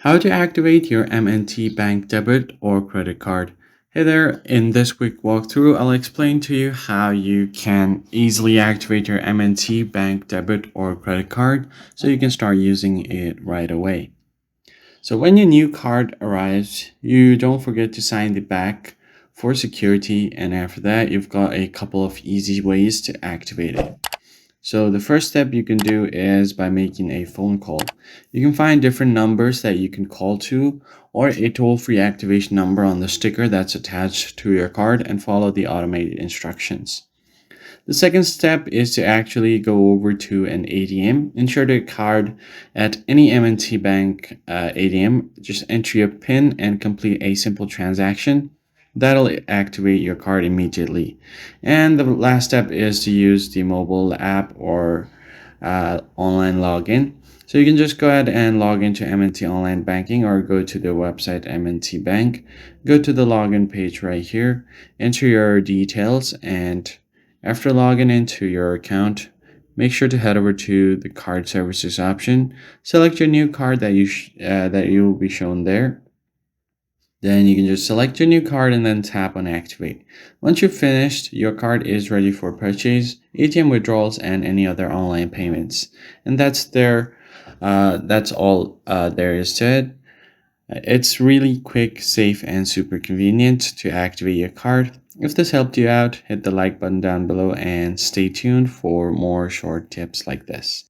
How to activate your M&T Bank debit or credit card. Hey there, in this quick walkthrough, I'll explain to you how you can easily activate your M&T Bank debit or credit card so you can start using it right away. So when your new card arrives, you don't forget to sign the back for security, and after that, you've got a couple of easy ways to activate it. So the first step you can do is by making a phone call. You can find different numbers that you can call to or a toll-free activation number on the sticker that's attached to your card and follow the automated instructions. The second step is to actually go over to an ATM, insert a card at any M&T Bank ATM, just enter your PIN and complete a simple transaction. That'll activate your card immediately. And the last step is to use the mobile app or online login. So you can just go ahead and log into M&T Online Banking or go to the website M&T Bank. Go to the login page right here, enter your details, and after logging into your account, make sure to head over to the card services option. Select your new card that you will be shown there. Then you can just select your new card and then tap on activate. Once you've finished, your card is ready for purchase, ATM withdrawals, and any other online payments. And that's all there is to it. It's really quick, safe, and super convenient to activate your card. If this helped you out, hit the like button down below and stay tuned for more short tips like this.